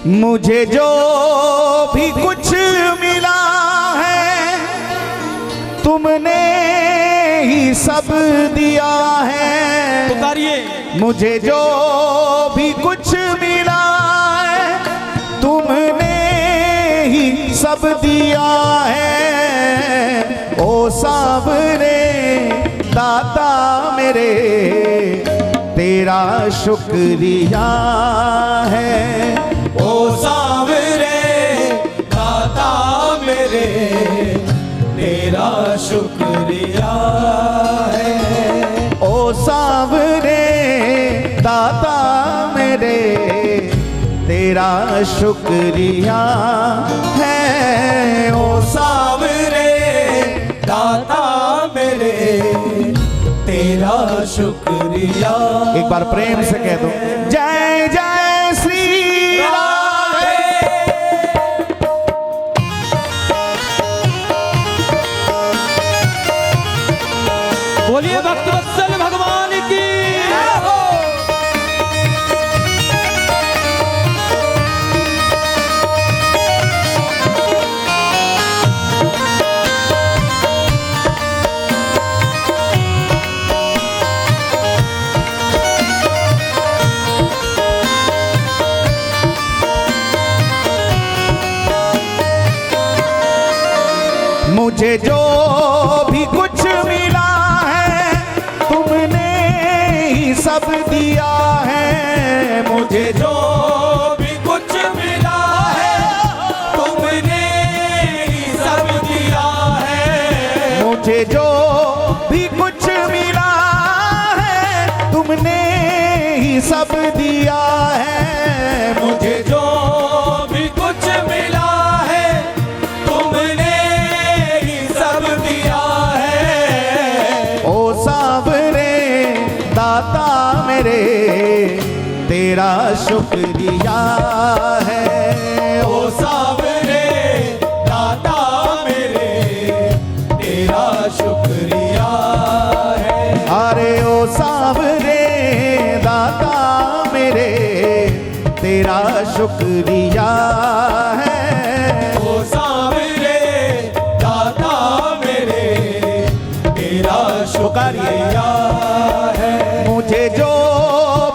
मुझे जो भी कुछ मिला है तुमने ही सब दिया है। पुकारिए। मुझे जो भी कुछ मिला है तुमने ही सब दिया है। ओ सावरे दाता मेरे तेरा शुक्रिया है। ओ सावरे दाता मेरे तेरा शुक्रिया है। ओ सावरे दाता मेरे तेरा शुक्रिया है। ओ सावरे दाता मेरे तेरा शुक्रिया। एक बार प्रेम से कह दो जय जय श्री राधे। बोलिए भक्तवत्सल भगवान की। मुझे जो भी कुछ मिला है तुमने ही सब दिया है। मुझे जो भी कुछ मिला है तुमने ही सब दिया है। मुझे जो भी कुछ मिला है तुमने ही सब दिया है। मुझे जो भी कुछ मिला है तुमने ही सब दिया है। ओ सावरे दाता मेरे तेरा शुक्रिया है। ओ सावरे दाता मेरे तेरा शुक्रिया है। अरे ओ सावरे दाता मेरे तेरा शुक्रिया है। ओ सावरे दाता मेरे तेरा शुक्रिया है। मुझे जो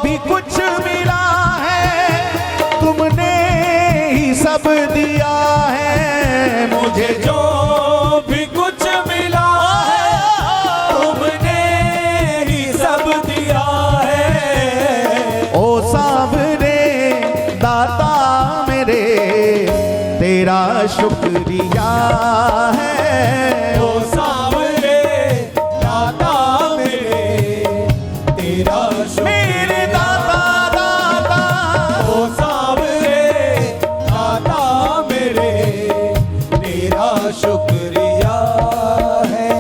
भी कुछ मिला है तुमने ही सब दिया है। मुझे जो भी कुछ मिला है तुमने ही सब दिया है। ओ सावरे दाता मेरे तेरा शुक्रिया है। ओ सावरे दाता मेरे तेरा मेरे दाता दाता ओ सावरे दाता मेरे तेरा शुक्रिया है।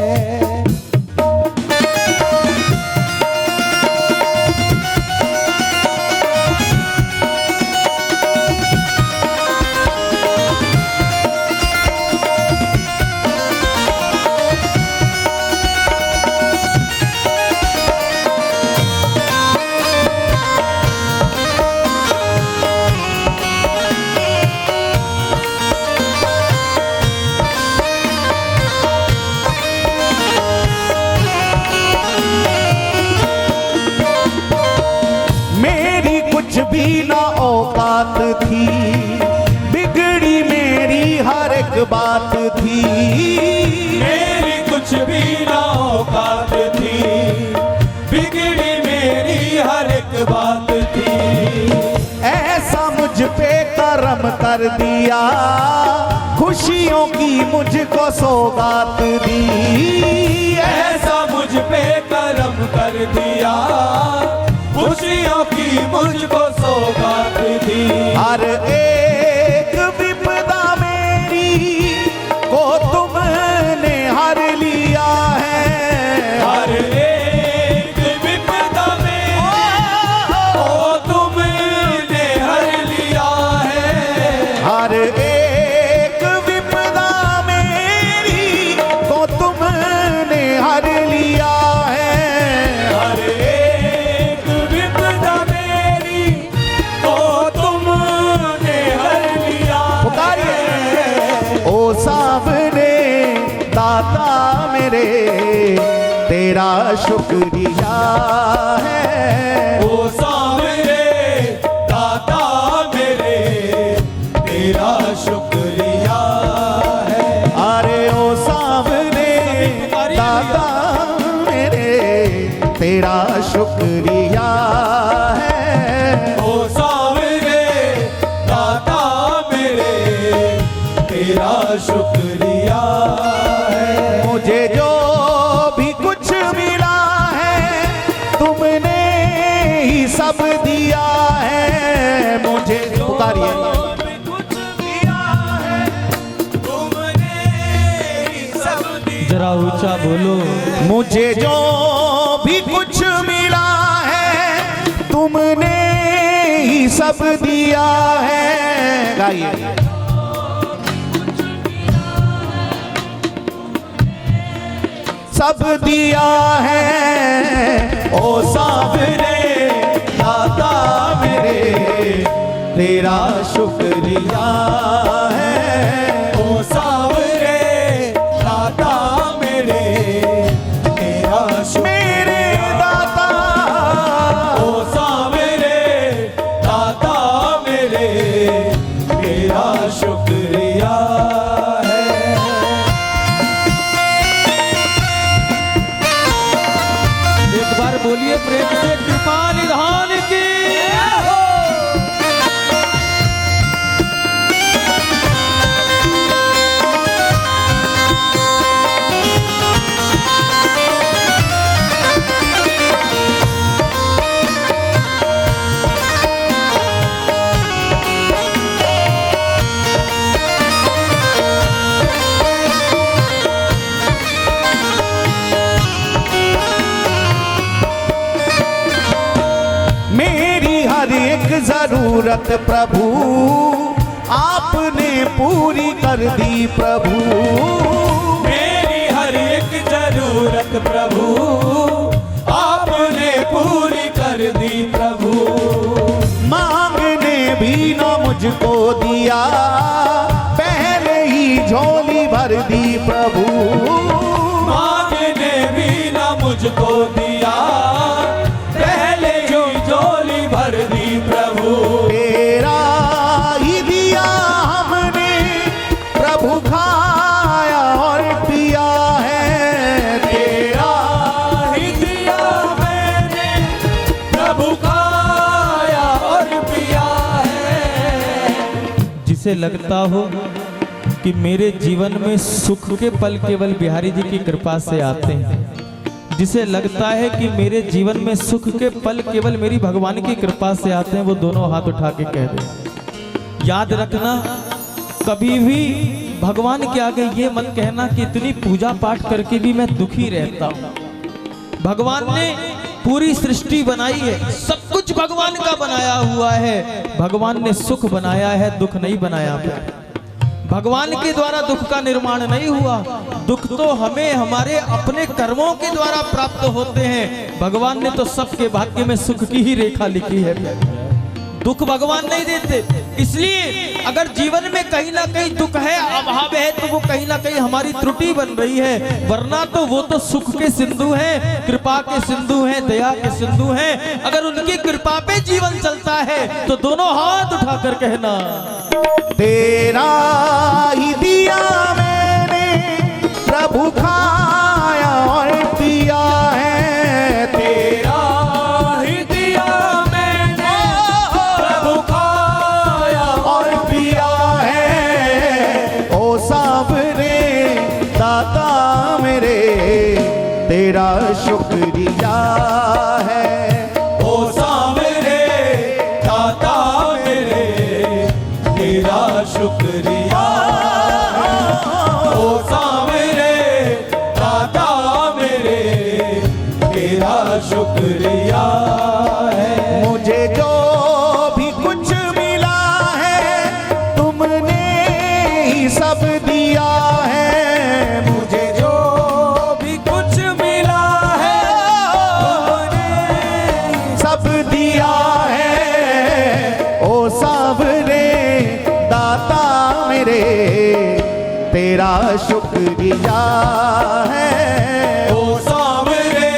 मेरी कुछ भी ना औकात थी बिगड़ी मेरी हर एक बात थी। मेरी कुछ भी ना औकात थी बिगड़ी मेरी हर एक बात थी। ऐसा मुझ पे करम कर दिया खुशियों की मुझको सौगात दी। ऐसा मुझ पे करम कर दिया खुशियों की मुझको सौगात दी। हर एक विपदा मेरी को तुमने हर लिया है। हर एक विपदा में ओ तुमने हर लिया है। हर एक विपदा मेरी को तुमने हर लिया है। हर एक विपदा मेरी तो तुमने तेरा शुक्रिया है। ओ सांवरे दाता मेरे तेरा शुक्रिया है। अरे ओ सामने दाता मेरे तेरा शुक्रिया है। ओ सांवरे दाता मेरे तेरा शुक्रिया है। मुझे जो भी कुछ मिला है तुमने ही सब दिया है। मुझे पुकारिए कुछ दिया है तुमने ही सब दिया। जरा ऊंचा बोलो। मुझे जो भी कुछ मिला है तुमने ही सब दिया है। गाइए सब दिया है। ओ सावरे दाता मेरे तेरा शुक्रिया है। ओ सांवरे दाता मेरे तेरा मेरे दाता ओ सांवरे दाता मेरे तेरा शुक्रिया है। एक बार बोलिए प्रेम से कृपा निधान की। मेरी हर एक जरूरत प्रभु आपने पूरी कर दी प्रभु। मेरी हर एक जरूरत प्रभु आपने पूरी कर दी प्रभु। मांगने भी न मुझको दिया पहले ही झोली भर दी प्रभु। मांगने भी न मुझको दिया पहले ही झोली भर दी प्रभु। तेरा ही दिया हमने प्रभु खाया और पिया है। तेरा ही दिया मैंने प्रभु खाया और पिया है। जिसे लगता हो कि मेरे जीवन में सुख के पल केवल बिहारी जी की कृपा से आते हैं, जिसे लगता है कि मेरे जीवन में सुख के पल केवल मेरी भगवान की कृपा से आते हैं, वो दोनों हाथ उठा के कह दे। याद रखना, कभी भी भगवान के आगे ये मत कहना कि इतनी पूजा पाठ करके भी मैं दुखी रहता हूँ। भगवान ने पूरी सृष्टि बनाई है, सब कुछ भगवान का बनाया हुआ है। भगवान ने सुख बनाया है, दुख नहीं बनाया है। भगवान के द्वारा दुख का निर्माण नहीं हुआ। दुख तो हमें हमारे अपने कर्मों के द्वारा प्राप्त होते हैं। भगवान ने तो सबके भाग्य में सुख की ही रेखा लिखी है, दुख भगवान नहीं देते। इसलिए अगर जीवन में कहीं ना कहीं दुख है, अभाव है, तो वो कहीं ना कहीं हमारी त्रुटि बन रही है। वरना तो वो तो सुख के सिंधु हैं, कृपा के सिंधु हैं, दया के सिंधु हैं। अगर उनकी कृपा पे जीवन चलता है तो दोनों हाथ उठाकर कहना, तेरा ही दिया मैंने प्रभु खाया और पिया है। तेरा ही दिया मैंने प्रभु खाया और पिया है। ओ सावरे दाता मेरे तेरा शुक्रिया है। ओ सांवरे दाता मेरे तेरा शुक्रिया है। ओ सांवरे दाता मेरे तेरा शुक्रिया है। मुझे जो भी कुछ मिला है तुमने ही सब दिया है। मुझे जो भी कुछ मिला है तुमने सब दिया है। ओ सावरे दाता मेरे तेरा शुक्रिया है। ओ सांवरे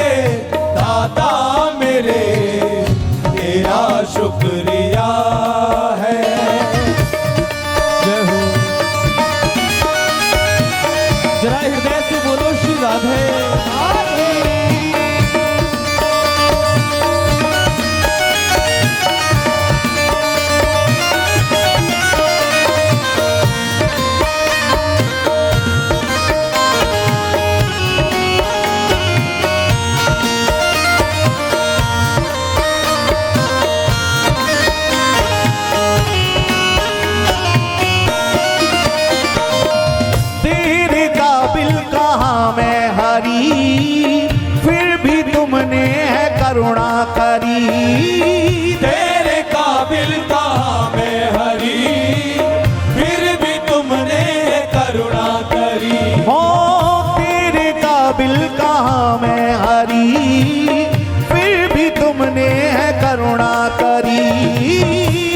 करी।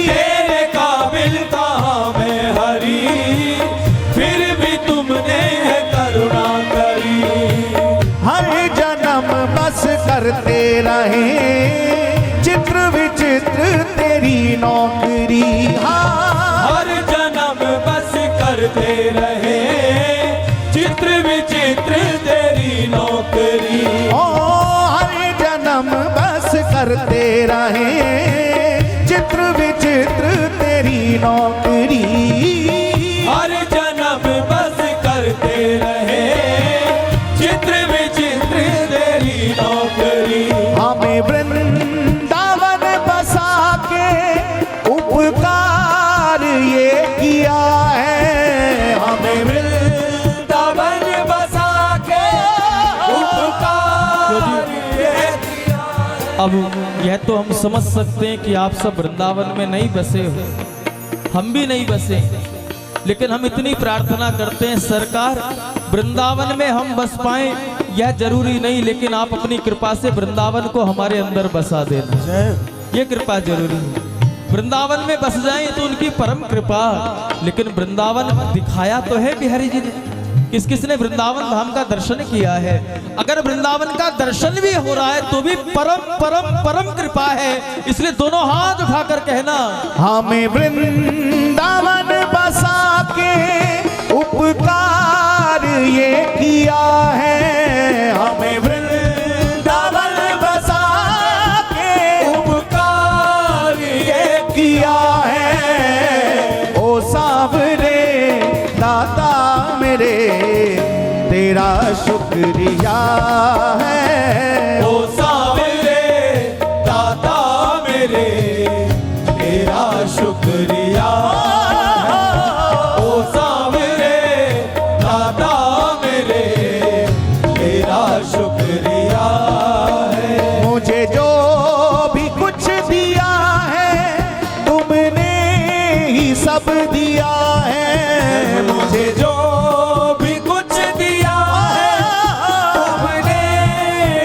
तेरे काबिल कहाँ मैं हरी, फिर भी तुमने है करुणा करी। हर जन्म बस करते रहे चित्र विचित्र तेरी नौकरी। हर जन्म बस करते रहे चित्र विचित्र तेरी नौकरी। ओ हर जन्म बस करते रहे चित्र विचित्र तेरी नौकरी। हर जन्म बस करते रहे चित्र विचित्र तेरी नौकरी। हमें वृंदावन बसा के उपकार ये किया है। हमें वृंदावन बसा के उपकार ये किया है। अब यह तो हम समझ सकते हैं कि आप सब वृंदावन में नहीं बसे हो, हम भी नहीं बसे, लेकिन हम इतनी प्रार्थना करते हैं सरकार वृंदावन में हम बस पाएं यह जरूरी नहीं, लेकिन आप अपनी कृपा से वृंदावन को हमारे अंदर बसा देना, ये कृपा जरूरी है। वृंदावन में बस जाएं तो उनकी परम कृपा, लेकिन वृंदावन दिखाया तो है बिहारी जी ने, किस किसने वृंदावन धाम का दर्शन किया है। अगर वृंदावन का दर्शन भी हो रहा है तो भी परम परम परम कृपा है, इसलिए दोनों हाथ उठाकर कहना हमें वृंदावन बसा के उपकार ये किया है। हमें वृंदावन बसा के उपकार ये किया है। ओ सावरे दाता मेरे तेरा शुक्रिया है। ओ सावरे दाता मेरे तेरा शुक्रिया है। ओ सावरे दाता मेरे तेरा शुक्रिया है। मुझे जो भी कुछ दिया है तुमने ही सब दिया है। मुझे जो भी कुछ दिया है तुमने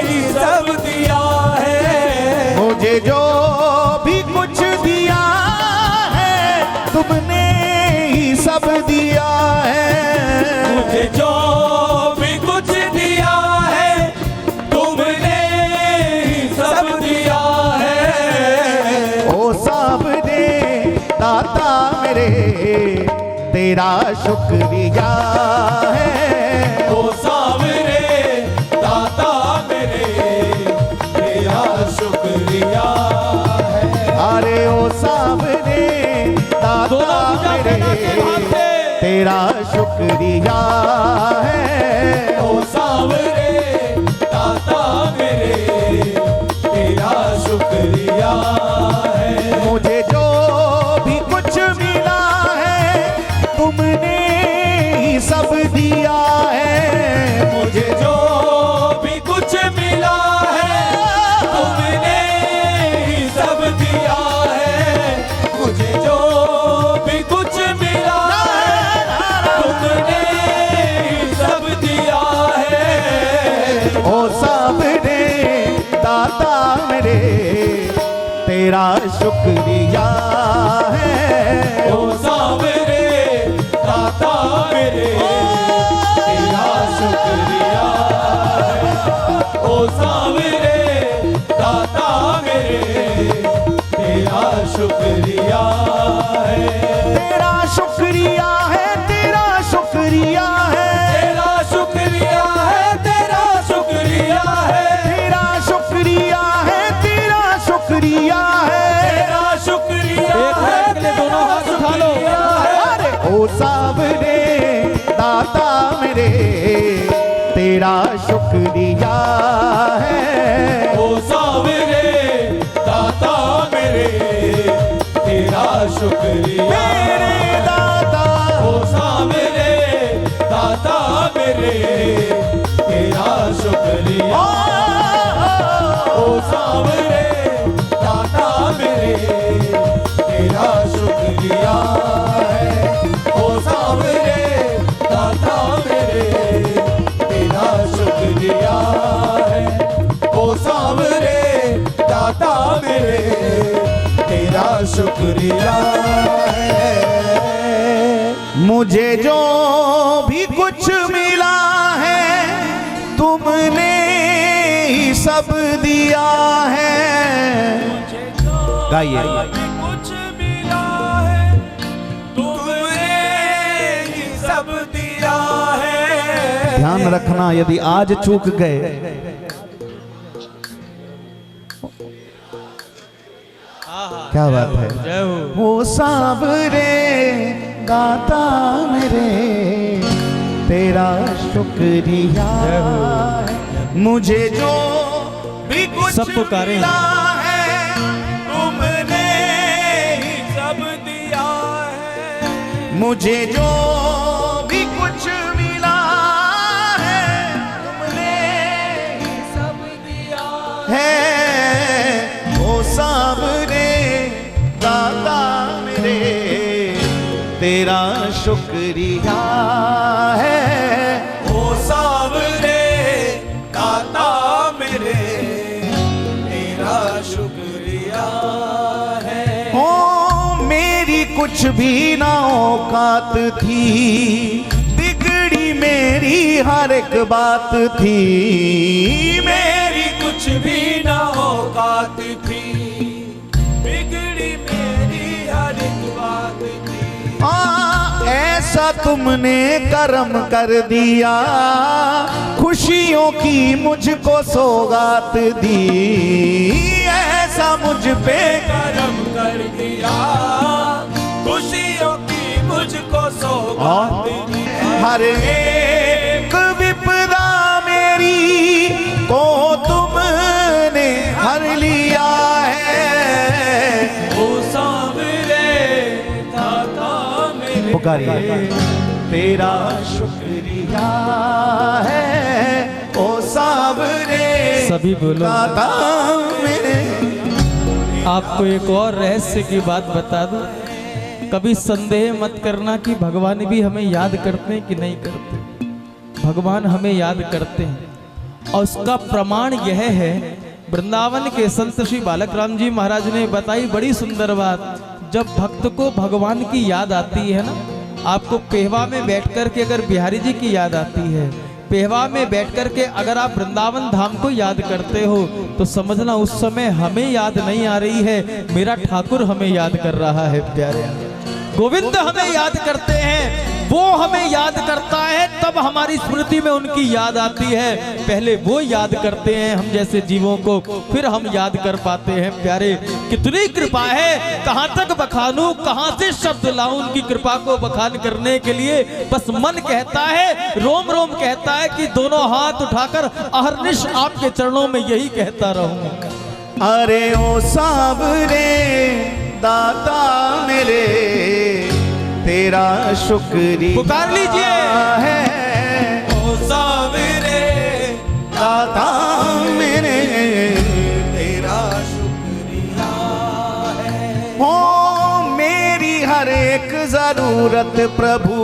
ही सब दिया है। मुझे जो भी कुछ दिया है तुमने ही सब दिया है। मुझे जो भी कुछ दिया है तुमने ही सब दिया है। ओ सावरे दाता मेरे तेरा शुक्रिया है। ओ सावरे दाता मेरे तेरा शुक्रिया है। अरे ओ सावरे दाता मेरे तेरा शुक्रिया है। ओ सावरे दाता मेरे तेरा शुक्रिया है। मुझे जो भी कुछ मिला है तुमने ही सब दिया है। मुझे जो भी कुछ मिला है तुमने ही सब दिया है। मुझे जो भी कुछ मिला है तुमने ही सब दिया है। ओ सावरे दाता मेरे तेरा शुक्रिया है। ओ सावरे दाता मेरे तेरा शुक्रिया है। ओ सावरे दाता मेरे तेरा शुक्रिया है। तेरा शुक्रिया है, तेरा शुक्रिया है, तेरा शुक्रिया है, तेरा शुक्रिया है, तेरा शुक्रिया है, तेरा शुक्रिया है, तेरा शुक्रिया है। दोनों हाथ उठा लो। अरे ओ सावरे दाता मेरे तेरा शुक्रिया है। ओ सावरे दाता मेरे तेरा शुक्रिया मेरे दाता ओ सावरे दाता मेरे तेरा शुक्रिया। ओ सावरे दाता मेरे तेरा शुक्रिया है। ओ सावरे दाता मेरे तेरा शुक्रिया है। तेरा शुक्रिया है। मुझे जो भी कुछ मिला है तुमने ही सब दिया है। गाइए। कुछ मिला है तुमने ही सब दिया है। ध्यान रखना, यदि आज चूक गए क्या बात है। जय हो। वो साबरे दाता मेरे तेरा शुक्रिया है। मुझे जो भी कुछ सब पुकारे। मिला है तुमने ही सब दिया है। मुझे जो भी कुछ मिला है तुमने ही सब दिया है। वो साबरे दाता मेरे तेरा शुक्रिया है। ओ सावरे दाता मेरे तेरा शुक्रिया है। ओ मेरी कुछ भी ना औकात थी, बिगड़ी मेरी हर एक बात थी। मेरी कुछ भी ना औकात थी, बिगड़ी मेरी हर एक बात थी। ऐसा तुमने करम कर दिया, खुशियों की मुझको सौगात दी। ऐसा मुझ पे करम कर दिया, खुशियों की मुझको सौगात दी। हर एक विपदा मेरी को तुमने हर लिया है। ओ सावरे दाता मेरे पुकारिए। तेरा शुक्रिया है ओ सावरे सभी बोलो। दाता मेरे। आपको एक और रहस्य की बात बता दूं। कभी संदेह मत करना कि भगवान भी हमें याद करते हैं कि नहीं करते। भगवान हमें याद करते हैं और उसका प्रमाण यह है, वृंदावन के संत श्री बालक राम जी महाराज ने बताई बड़ी सुंदर बात। जब भक्त को भगवान की याद आती है ना, आपको पेहवा में बैठकर के अगर बिहारी जी की याद आती है, पेहवा में बैठकर के अगर आप वृंदावन धाम को याद करते हो, तो समझना उस समय हमें याद नहीं आ रही है, मेरा ठाकुर हमें याद कर रहा है। प्यारे गोविंद हमें याद करते हैं, वो हमें याद करता है, तब हमारी स्मृति में उनकी याद आती है। पहले वो याद करते हैं हम जैसे जीवों को, फिर हम याद कर पाते हैं। प्यारे कितनी कृपा है, कहां तक बखानूं, कहां से शब्द लाऊं उनकी कृपा को बखान करने के लिए। बस मन कहता है, रोम रोम कहता है कि दोनों हाथ उठाकर अहर्निश आपके चरणों में यही कहता रहूं। अरे ओ सावरे दाता मेरे तेरा शुक्रिया पुकार लीजिए। है। ओ सावरे दाता मेरे तेरा शुक्रिया है। हो मेरी हर एक जरूरत प्रभु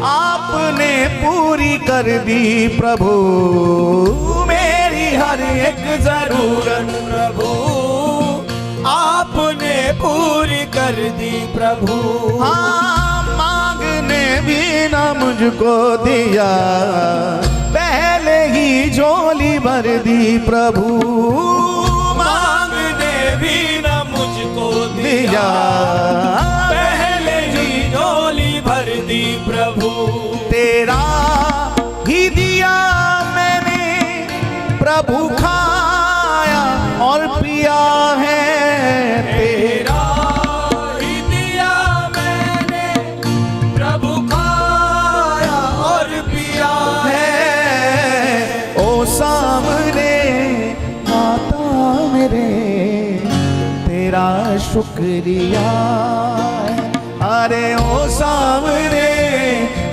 आपने पूरी कर दी प्रभु। मेरी हर एक जरूरत प्रभु आपने पूरी कर दी प्रभु। हाँ मांगने भी ना मुझको दिया, पहले ही झोली भर दी प्रभु। मांगने भी न मुझको दिया, दिया पहले ही झोली भर दी प्रभु। तेरा ही दिया मैंने प्रभु, खाया और पिया है। तेरा ही दिया मैंने प्रभु, खाया और पिया है। ओ सामने माता मेरे तेरा शुक्रिया है। अरे ओ सामने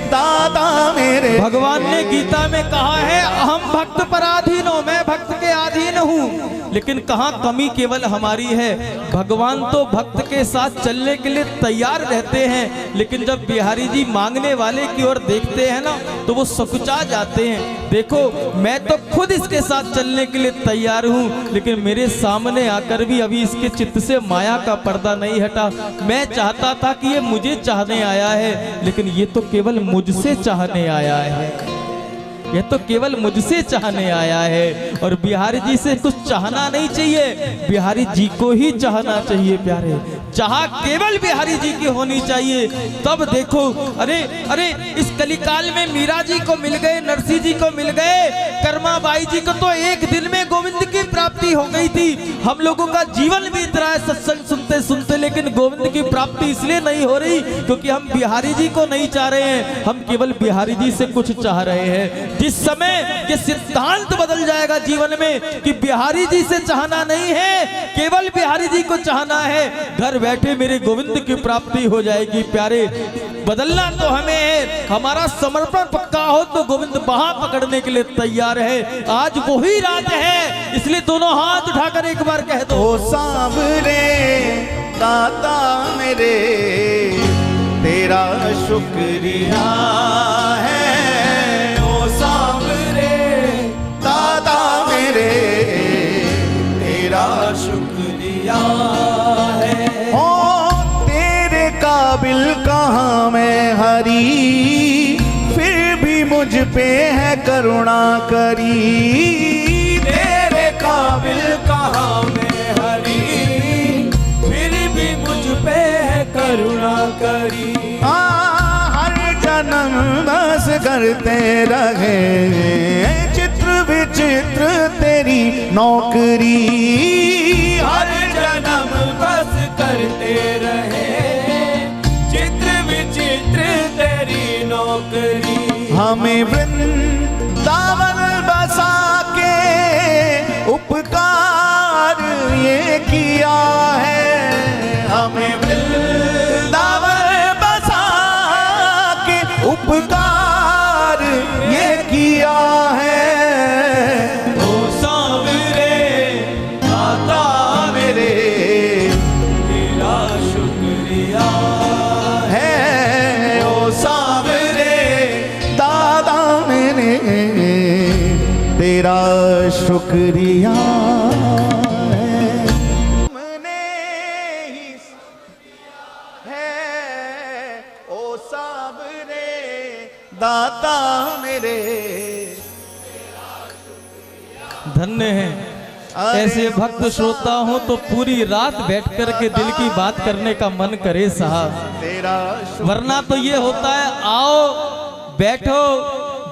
दादा मेरे। भगवान ने गीता में कहा है, अहम भक्त पराधीनो, मैं भक्त के अधीन हूँ। लेकिन कहाँ कमी केवल हमारी है। भगवान तो भक्त के साथ चलने के लिए तैयार रहते हैं, लेकिन जब बिहारी जी मांगने वाले की ओर देखते हैं ना तो वो सकुचा जाते हैं। देखो मैं तो खुद इसके साथ चलने के लिए तैयार हूँ, लेकिन मेरे सामने आकर भी अभी इसके चित्त से माया का पर्दा नहीं हटा। मैं चाहता था कि ये मुझे चाहने आया है, लेकिन ये तो केवल मुझसे चाहने आया है। यह तो केवल मुझसे चाहने आया है। और बिहारी जी से कुछ चाहना नहीं चाहिए, बिहारी जी को ही चाहना चाहिए प्यारे। चाह केवल बिहारी जी की होनी चाहिए। तब देखो, अरे अरे इस कलिकाल में मीरा जी को मिल गए, नरसिंह जी को मिल गए, कर्माबाई जी को तो एक दिन में गोविंद की प्राप्ति हो गई थी। हम लोगों का जीवन बीत रहा है सत्संग सुनते सुनते, लेकिन गोविंद की प्राप्ति इसलिए नहीं हो रही क्योंकि हम बिहारी जी को नहीं चाह रहे हैं, हम केवल बिहारी जी से कुछ चाह रहे हैं। जिस समय ये सिद्धांत बदल जाएगा जीवन में कि बिहारी जी से चाहना नहीं है, केवल बिहारी जी को चाहना है, घर बैठे मेरे गोविंद की प्राप्ति हो जाएगी प्यारे। बदलना तो हमें है, हमारा समर्पण पक्का हो तो गोविंद बाह पकड़ने के लिए तैयार है। आज वही रात है, इसलिए दोनों हाथ उठाकर एक बार कह दो, ओ सांवरे दाता मेरे तेरा शुक्रिया है। ओ सांवरे दाता मेरे तेरा शुक्रिया है। ओ तेरे काबिल कहाँ मैं हरी, फिर भी मुझ पे है करुणा करी। तेरे काबिल कहाँ मैं हरी, फिर भी मुझ पे है करुणा करी। हर जन्म बस करते रहे चित्र विचित्र तेरी नौकरी। हर जन्म बस करते रहे चित्र विचित्र तेरी नौकरी। हमें वृंदावन बसा के उपकार ये किया है। हमें वृंदावन बसा के उपकार ये किया है। ओ सांवरे दाता मेरे तेरा शुक्रिया है। ओ सांवरे दादा मेरे तेरा शुक्रिया है। तुमने ही है ओ सांवरे दाता मेरे। धन्य है ऐसे भक्त श्रोता हो तो पूरी रात बैठ कर के दिल की बात करने का मन करे साहब। तेरा वरना तो ये होता है, आओ बैठो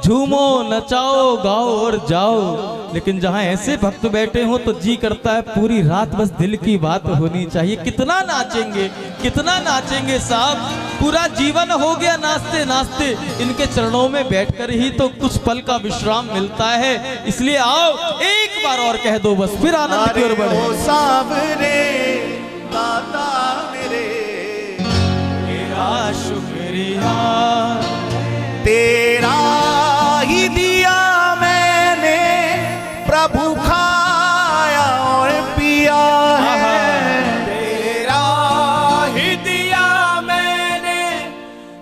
झूमो नचाओ गाओ और जाओ, लेकिन जहाँ ऐसे भक्त बैठे हो तो जी करता है पूरी रात बस दिल की बात होनी चाहिए। कितना नाचेंगे, कितना नाचेंगे साहब, पूरा जीवन हो गया नाचते नाचते। इनके चरणों में बैठकर ही तो कुछ पल का विश्राम मिलता है। इसलिए आओ एक बार और कह दो बस, फिर आनंद की ओर बढ़े। ओ सांवरे दाता मेरे तेरा शुक्रिया, तेरा ही दिया मैंने प्रभु खाया और पिया है। तेरा ही दिया मैंने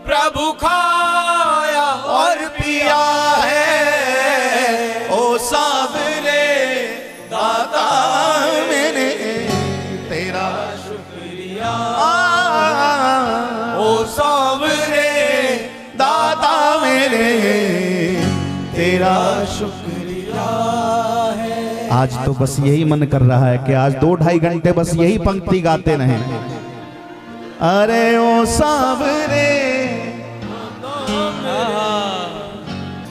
प्रभु खाया और पिया है। ओ सांवरे दाता मैंने तेरा शुक्रिया। ओ सांवरे दाता मेरे तेरा शुक्रिया है। आज तो बस यही मन कर रहा है कि आज 2-2.5 घंटे बस यही पंक्ति गाते रहें। अरे ओ सांवरे,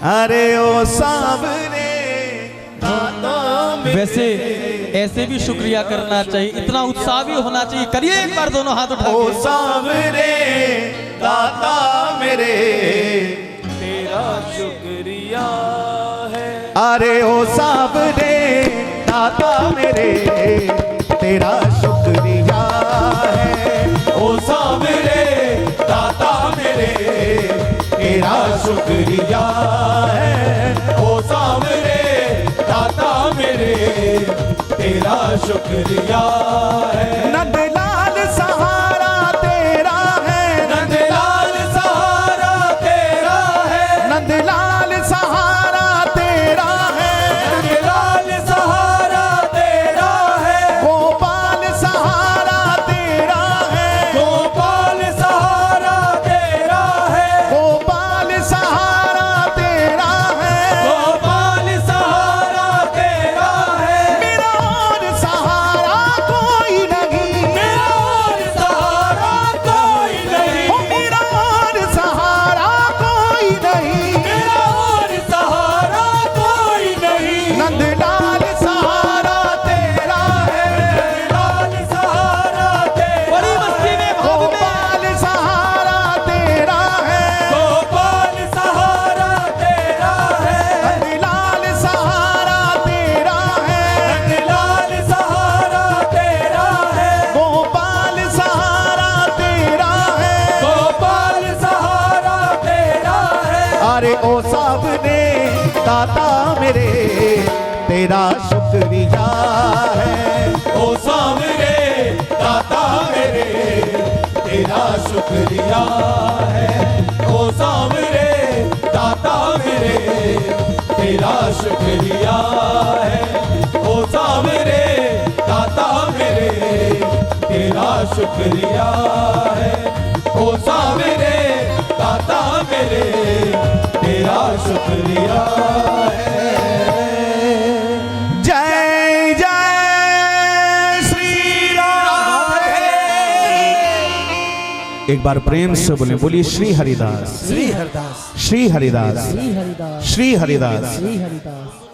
अरे ओ सांवरे दाता मेरे। वैसे ऐसे भी शुक्रिया करना चाहिए, इतना उत्साह भी होना चाहिए। करिए एक बार दोनों हाथ उठा ओ के। सांवरे दाता मेरे तेरा शुक्रिया है। अरे ओ सांवरे दाता मेरे तेरा शुक्रिया है। ओ सांवरे दाता मेरे तेरा शुक्रिया है। ओ सांवरे दाता मेरे शुक्रिया है। नंदलाल सहारा तेरा है, नंदलाल सहारा तेरा है, नंदलाल सहारा तेरा है, नंदलाल सहारा तेरा है, गोपाल सहारा तेरा है, गोपाल सहारा तेरा है, गोपाल सहारा तेरा है, गोपाल सहारा तेरा है। मेरा और सहारा कोई नहीं, मेरा और सहारा कोई नहीं, ओ मेरा और सहारा कोई नहीं, मेरा और सहारा कोई नहीं। नंदलाल सहारा तेरा है, नंदलाल सहारा तेरा बड़ी मस्ती में भाव में गोपाल सहारा तेरा है, गोपाल सहारा तेरा है, नंदलाल सहारा तेरा है, नंदलाल सहारा तेरा है, गोपाल सहारा तेरा है। गोपाल सहारा तेरा है। अरे ओ सामने दाता मेरे तेरा शुक्रिया है, ओ सामने दाता मेरे तेरा शुक्रिया है। ओ सामने दाता मेरे तेरा शुक्रिया है। ओ सामने दाता मेरे तेरा शुक्रिया है। ओ सामने दाता मेरे तेरा शुक्रिया है। जय जय श्री राधे। एक बार प्रेम से बोले, बोलिए श्री हरिदास, श्री हरिदास, श्री हरिदास, श्री हरिदास, श्री हरिदास। श्री हरिदास।